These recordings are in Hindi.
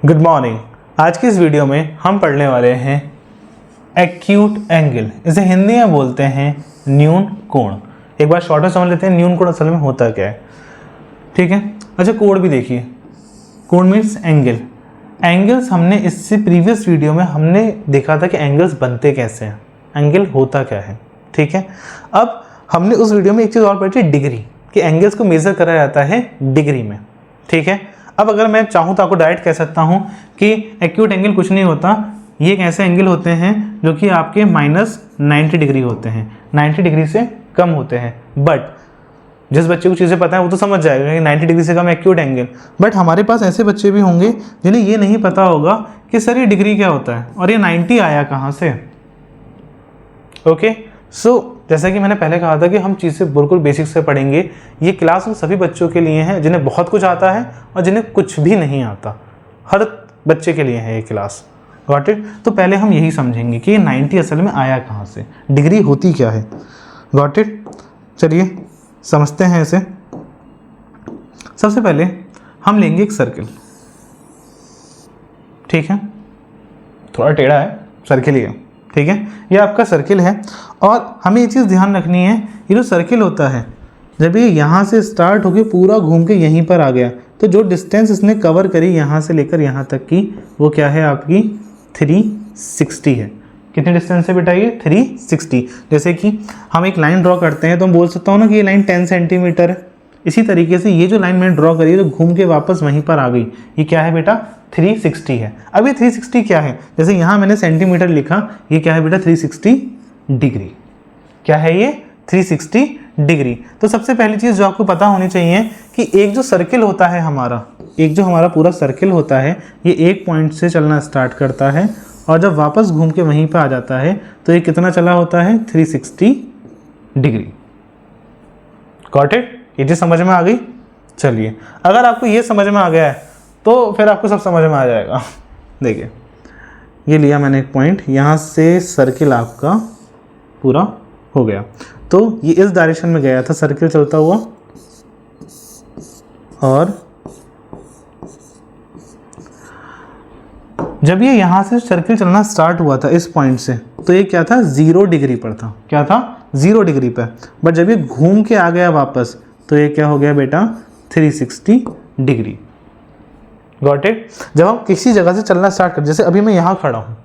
Good morning. आज की इस वीडियो में हम पढ़ने वाले हैं एक्यूट एंगल, इसे हिंदी में बोलते हैं न्यून कोण। एक बार शॉर्ट में समझ लेते हैं न्यून कोण असल में होता क्या है। ठीक है, अच्छा कोण भी देखिए। कोण मीन्स एंगल। एंगल्स हमने इससे प्रीवियस वीडियो में हमने देखा था कि एंगल्स बनते कैसे हैं, एंगल होता क्या है। ठीक है, अब हमने उस वीडियो में एक चीज़ और पढ़ी थी, डिग्री, कि एंगल्स को मेज़र करा जाता है डिग्री में। ठीक है, अब अगर मैं चाहूँ तो आपको डायरेक्ट कह सकता हूँ कि एक्यूट एंगल कुछ नहीं होता, ये एक ऐसे एंगल होते हैं जो कि आपके -90 डिग्री होते हैं, 90 डिग्री से कम होते हैं। बट जिस बच्चे को चीज़ें पता है वो तो समझ जाएगा कि 90 डिग्री से कम एक्यूट एंगल। बट हमारे पास ऐसे बच्चे भी होंगे जिन्हें ये नहीं पता होगा कि सर ये डिग्री क्या होता है और ये 90 आया कहाँ से। ओके, सो जैसा कि मैंने पहले कहा था कि हम चीज़ें बिल्कुल बेसिक से पढ़ेंगे। ये क्लास उन सभी बच्चों के लिए है जिन्हें बहुत कुछ आता है और जिन्हें कुछ भी नहीं आता। हर बच्चे के लिए है ये क्लास। Got it? तो पहले हम यही समझेंगे कि ये 90 असल में आया कहाँ से, डिग्री होती क्या है। Got it? चलिए समझते हैं इसे। सबसे पहले हम लेंगे एक सर्किल। ठीक है, थोड़ा टेढ़ा है, सर्किल ही है। ठीक है, ये आपका सर्किल है और हमें ये चीज़ ध्यान रखनी है, ये जो सर्किल होता है जब ये यहाँ से स्टार्ट होके पूरा घूम के यहीं पर आ गया तो जो डिस्टेंस इसने कवर करी यहाँ से लेकर यहाँ तक की वो क्या है आपकी 360 है। कितने डिस्टेंस से बेटा ये 360। जैसे कि हम एक लाइन ड्रॉ करते हैं तो हम बोल सकता हूँ ना कि ये लाइन 10 सेंटीमीटर है। इसी तरीके से ये जो लाइन मैंने ड्रॉ करी है जो घूम के वापस वहीं पर आ गई, ये क्या है बेटा 360 है। अब ये 360 क्या है, जैसे यहाँ मैंने सेंटीमीटर लिखा, ये क्या है बेटा 360 डिग्री। क्या है ये 360 डिग्री। तो सबसे पहली चीज़ जो आपको पता होनी चाहिए कि एक जो सर्किल होता है हमारा, एक जो हमारा पूरा सर्किल होता है ये एक पॉइंट से चलना स्टार्ट करता है और जब वापस घूम के वहीं पर आ जाता है तो ये कितना चला होता है 360 डिग्री। Got it? ये चीज़ समझ में आ गई। चलिए, अगर आपको ये समझ में आ गया है तो फिर आपको सब समझ में आ जाएगा। देखिए, ये लिया मैंने एक पॉइंट, यहाँ से सर्किल आपका पूरा हो गया तो ये इस डायरेक्शन में गया था सर्किल चलता हुआ और जब ये यहाँ से सर्किल चलना स्टार्ट हुआ था इस पॉइंट से तो ये क्या था 0 डिग्री पर था। क्या था 0 डिग्री पर। बट जब ये घूम के आ गया वापस तो ये क्या हो गया बेटा 360 डिग्री। Got it? जब हम किसी जगह से चलना स्टार्ट कर, जैसे अभी मैं यहाँ खड़ा हूँ,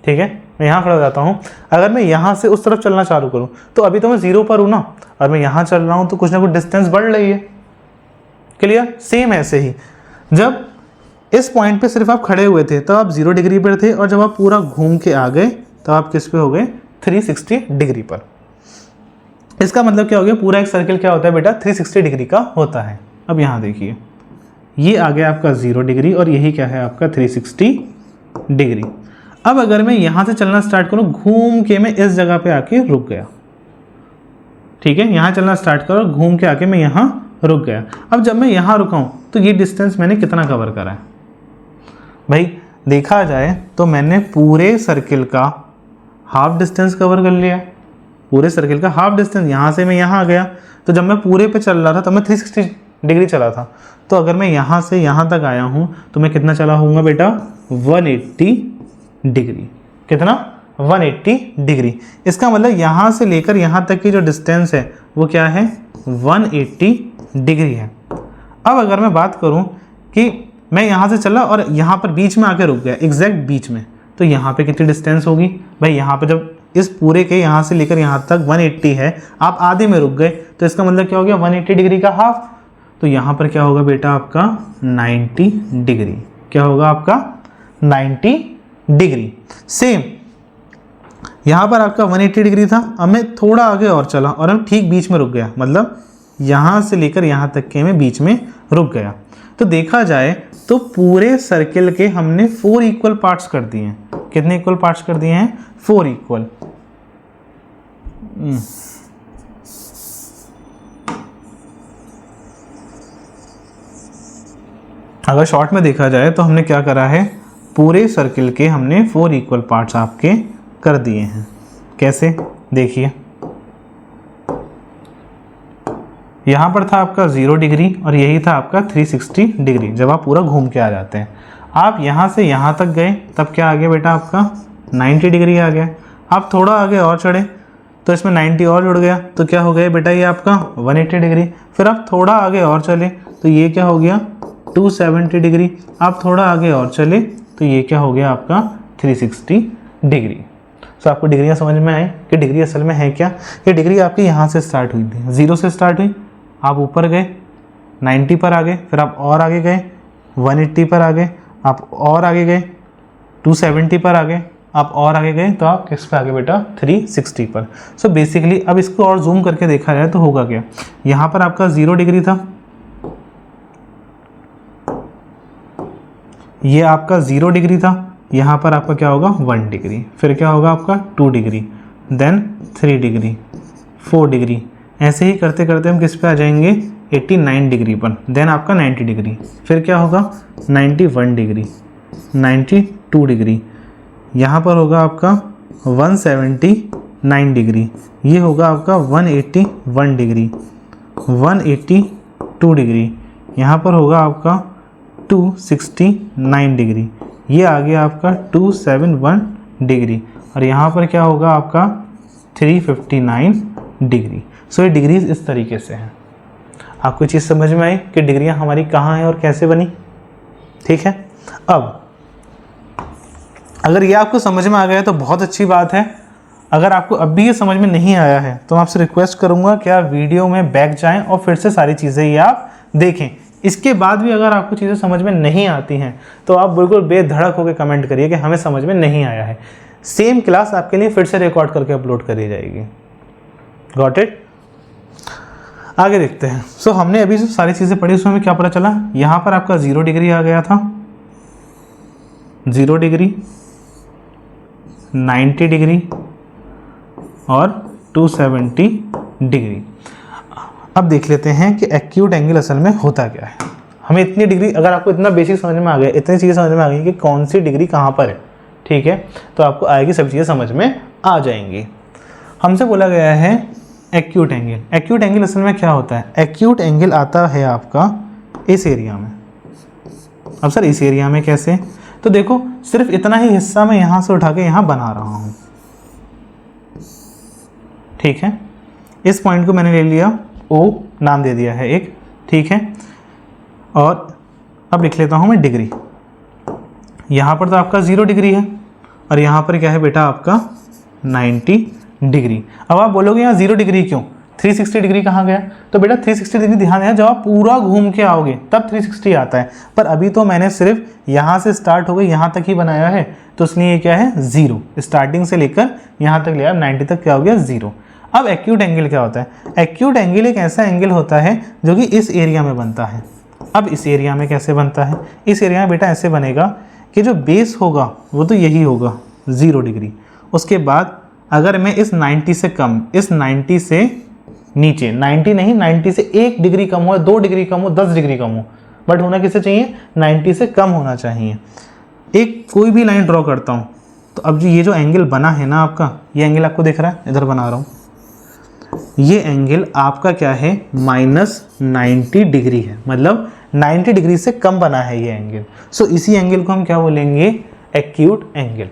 ठीक है, मैं यहाँ खड़ा हो जाता हूँ, अगर मैं यहाँ से उस तरफ चलना चालू करूँ तो अभी तो मैं 0 पर हूँ ना, और मैं यहाँ चल रहा हूँ तो कुछ ना कुछ डिस्टेंस बढ़ रही है। क्लियर? सेम ऐसे ही जब इस पॉइंट पे सिर्फ आप खड़े हुए थे तब आप 0 डिग्री पर थे और जब आप पूरा घूम के आ गए तब आप किस पे हो गए 360 डिग्री पर। इसका मतलब क्या हो गया, पूरा एक सर्किल क्या होता है बेटा 360 डिग्री का होता है। अब यहाँ देखिए, ये आ गया आपका 0 डिग्री और यही क्या है आपका 360 डिग्री। अब अगर मैं यहाँ से चलना स्टार्ट करूँ, घूम के मैं इस जगह पे आके रुक गया। ठीक है, यहाँ चलना स्टार्ट करो, घूम के आके मैं यहाँ रुक गया। अब जब मैं यहाँ रुका हूँ तो ये डिस्टेंस मैंने कितना कवर करा है भाई, देखा जाए तो मैंने पूरे सर्किल का हाफ डिस्टेंस कवर कर लिया। पूरे सर्किल का हाफ डिस्टेंस, यहाँ से मैं यहाँ आ गया तो जब मैं पूरे पे चल रहा था तब मैं 360 डिग्री चला था। तो अगर मैं यहाँ से यहाँ तक आया हूँ तो मैं कितना चला होऊंगा बेटा 180 डिग्री। कितना 180 डिग्री। इसका मतलब यहाँ से लेकर यहाँ तक की जो डिस्टेंस है वो क्या है 180 डिग्री है। अब अगर मैं बात करूँ कि मैं यहाँ से चला और यहाँ पर बीच में आके रुक गया, एग्जैक्ट बीच में, तो यहाँ पे कितनी डिस्टेंस होगी भाई, यहाँ पे जब इस पूरे के यहाँ से लेकर यहाँ तक 180 है, आप आधे में रुक गए तो इसका मतलब क्या हो गया 180 डिग्री का हाफ। तो यहाँ पर क्या होगा बेटा आपका 90 डिग्री। क्या होगा आपका 90 डिग्री। सेम यहाँ पर आपका 180 डिग्री था, अब मैं थोड़ा आगे और चला और हम ठीक बीच में रुक गया, मतलब यहाँ से लेकर यहाँ तक के मैं बीच में रुक गया। तो देखा जाए तो पूरे सर्किल के हमने 4 इक्वल पार्ट्स कर दिए हैं। कितने इक्वल पार्ट्स कर दिए हैं 4 इक्वल। अगर शॉर्ट में देखा जाए तो हमने क्या करा है, पूरे सर्किल के हमने 4 इक्वल पार्ट्स आपके कर दिए हैं। कैसे देखिए, यहाँ पर था आपका 0 डिग्री और यही था आपका 360 डिग्री जब आप पूरा घूम के आ जाते हैं। आप यहाँ से यहाँ तक गए तब क्या आ गया बेटा आपका 90 डिग्री आ गया। आप थोड़ा आगे और चढ़े तो इसमें 90 और जुड़ गया तो क्या हो गया बेटा ये आपका 180 डिग्री। फिर आप थोड़ा आगे और चले तो ये क्या हो गया 270 डिग्री। आप थोड़ा आगे और चले तो ये क्या हो गया आपका 360 डिग्री। तो आपको डिग्रियाँ समझ में आई कि डिग्री असल में है क्या। ये डिग्री आपकी यहाँ से स्टार्ट हुई थी, 0 से स्टार्ट हुई, आप ऊपर गए 90 पर आ गए, फिर आप और आगे गए 180 पर आ गए, आप और आगे गए 270 पर आ गए, आप और आगे गए तो आप किस पे आ गए बेटा 360 पर। सो बेसिकली अब इसको और जूम करके देखा जाए तो होगा क्या, यहाँ पर आपका 0 डिग्री था, ये आपका 0 डिग्री था, यहाँ पर आपका क्या होगा 1 डिग्री, फिर क्या होगा आपका 2 डिग्री, देन 3 डिग्री, 4 डिग्री, ऐसे ही करते करते हम किस पे आ जाएंगे 89 डिग्री पर, देन आपका 90 डिग्री, फिर क्या होगा 91 डिग्री, 92 डिग्री, यहाँ पर होगा आपका 179 डिग्री, ये होगा आपका 181 डिग्री, 182 डिग्री, यहाँ पर होगा आपका 269 डिग्री, ये आ गया आपका 271 डिग्री, और यहाँ पर क्या होगा आपका 359 डिग्री। सो ये डिग्रीज इस तरीके से हैं। आपको चीज़ समझ में आई कि डिग्रियाँ हमारी कहाँ हैं और कैसे बनी। ठीक है, अब अगर ये आपको समझ में आ गया तो बहुत अच्छी बात है। अगर आपको अब भी ये समझ में नहीं आया है तो मैं आपसे रिक्वेस्ट करूँगा कि आप वीडियो में बैक जाएँ और फिर से सारी चीज़ें ये आप देखें। इसके बाद भी अगर आपको चीज़ें समझ में नहीं आती हैं तो आप बिल्कुल बेधड़क होकर कमेंट करिए कि हमें समझ में नहीं आया है। सेम क्लास आपके लिए फिर से रिकॉर्ड करके अपलोड करी जाएगी। Got it? आगे देखते हैं। सो हमने अभी जो सारी चीज़ें पढ़ी उसमें हमें क्या पता चला, यहाँ पर आपका 0 डिग्री आ गया था, 0 डिग्री, 90 डिग्री और 270 डिग्री। अब देख लेते हैं कि एक्यूट एंगल असल में होता क्या है। हमें इतनी डिग्री, अगर आपको इतना बेसिक समझ में आ गया, इतनी चीज़ें समझ में आ गई कि कौन सी डिग्री कहाँ पर है, ठीक है, तो आपको आएगी सब चीज़ें समझ में आ जाएंगी। हमसे बोला गया है एक्यूट एंगल। एक्यूट एंगल असल में क्या होता है? एक्यूट एंगल आता है आपका इस एरिया में। अब सर इस एरिया में कैसे? तो देखो सिर्फ इतना ही हिस्सा मैं यहाँ से उठा के यहाँ बना रहा हूँ, ठीक है। इस पॉइंट को मैंने ले लिया, ओ नाम दे दिया है एक, ठीक है। और अब लिख लेता हूँ मैं डिग्री। यहाँ पर तो आपका 0 डिग्री है और यहाँ पर क्या है बेटा आपका 90 डिग्री। अब आप बोलोगे यहाँ 0 डिग्री क्यों, 360 डिग्री कहाँ गया? तो बेटा 360 डिग्री ध्यान देना, जब आप पूरा घूम के आओगे तब 360 आता है, पर अभी तो मैंने सिर्फ यहाँ से स्टार्ट हो गई यहाँ तक ही बनाया है, तो इसलिए ये क्या है 0, स्टार्टिंग से लेकर यहाँ तक लिया 90 तक क्या हो गया 0। अब एक्यूट एंगल क्या होता है? एक्यूट एंगल एक ऐसा एंगल होता है जो कि इस एरिया में बनता है। अब इस एरिया में कैसे बनता है? इस एरिया में बेटा ऐसे बनेगा कि जो बेस होगा वो तो यही होगा 0 डिग्री। उसके बाद अगर मैं इस 90 से कम, इस 90 से नीचे, 90 नहीं 90 से 1 डिग्री कम हो, 2 डिग्री कम हो, 10 डिग्री कम हो, बट होना किससे चाहिए? 90 से कम होना चाहिए। एक कोई भी लाइन ड्रॉ करता हूँ तो अब ये जो एंगल बना है ना आपका, ये एंगल आपको दिख रहा है, इधर बना रहा हूँ, ये एंगल आपका क्या है -90 डिग्री है, मतलब 90 डिग्री से कम बना है ये एंगल। सो इसी एंगल को हम क्या बोलेंगे? Acute angle.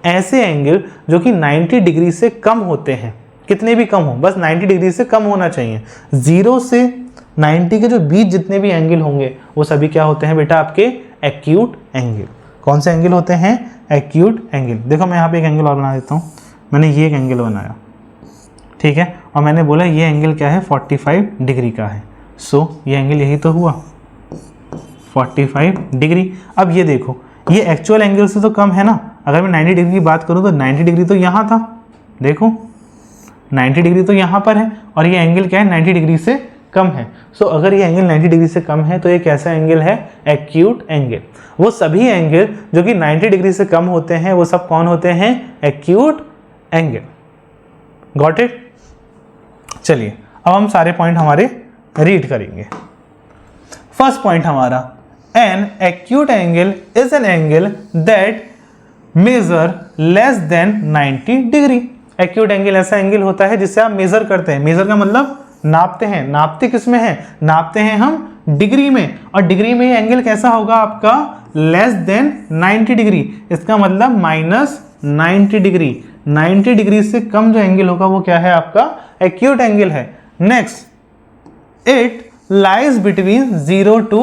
ऐसे एंगल जो कि 90 डिग्री से कम होते हैं, कितने भी कम हो, बस 90 डिग्री से कम होना चाहिए। 0 से 90 के जो बीच जितने भी एंगल होंगे वो सभी क्या होते हैं बेटा आपके एक्यूट एंगल। कौन से एंगल होते हैं? Acute angle. देखो मैं यहाँ पे एक एंगल और बना देता हूँ। मैंने ये एक एंगल बनाया, ठीक है, और मैंने बोला ये एंगल क्या है 45 डिग्री का है। सो ये एंगल यही तो हुआ 45 डिग्री। अब ये देखो ये एक्चुअल एंगल से तो कम है ना। अगर मैं 90 डिग्री की बात करूँ तो 90 डिग्री तो यहाँ था, देखो 90 डिग्री तो यहाँ पर है, और ये एंगल क्या है 90 डिग्री से कम है। सो अगर ये एंगल 90 डिग्री से कम है तो ये कैसा एंगल है? Acute angle. वो सभी एंगल जो कि 90 डिग्री से कम होते हैं वो सब कौन होते हैं? Acute angle. Got it? चलिए अब हम सारे पॉइंट हमारे रीड करेंगे। फर्स्ट पॉइंट हमारा, an acute angle is an angle that measure less than 90 degree. Acute angle ऐसा एंगल होता है जिससे आप मेजर करते हैं। मेजर का मतलब नापते हैं। नापते किस में है? नापते हैं हम डिग्री में, और डिग्री में ये एंगल कैसा होगा आपका, लेस देन 90 डिग्री, इसका मतलब माइनस 90 डिग्री। 90 डिग्री से कम जो एंगल होगा वो क्या है आपका, एक्यूट एंगल है। Next, it lies between 0 to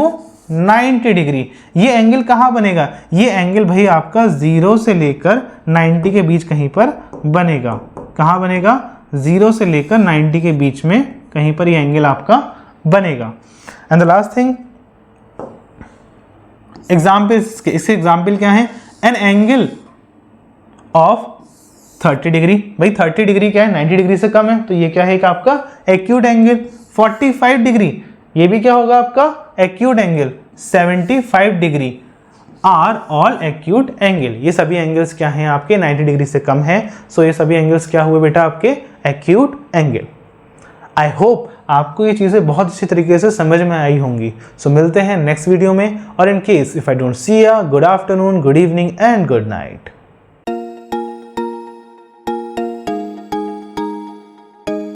90 degree. ये एंगल कहाँ बनेगा, ये एंगल भाई आपका 0 से लेकर 90 के बीच कहीं पर बनेगा। कहाँ बनेगा, 0 से लेकर 90 के बीच में कहीं पर ये एंगल आपका बनेगा। And the last thing, example, इसके एग्जाम्पल क्या है, एन एंगल ऑफ 30 डिग्री। भाई 30 डिग्री क्या है, 90 डिग्री से कम है, तो ये क्या है, एक आपका एक्यूट एंगल। 45 डिग्री, ये भी क्या होगा आपका acute angle. 75 degree are all acute angle. ये सभी एंगल्स क्या हैं आपके 90 डिग्री से कम है। सो ये सभी एंगल्स क्या हुए बेटा आपके एक्यूट एंगल। आई होप आपको ये चीज़ें बहुत अच्छी तरीके से समझ में आई होंगी। सो मिलते हैं नेक्स्ट वीडियो में, और in case if I don't see ya, good afternoon, good evening and good night.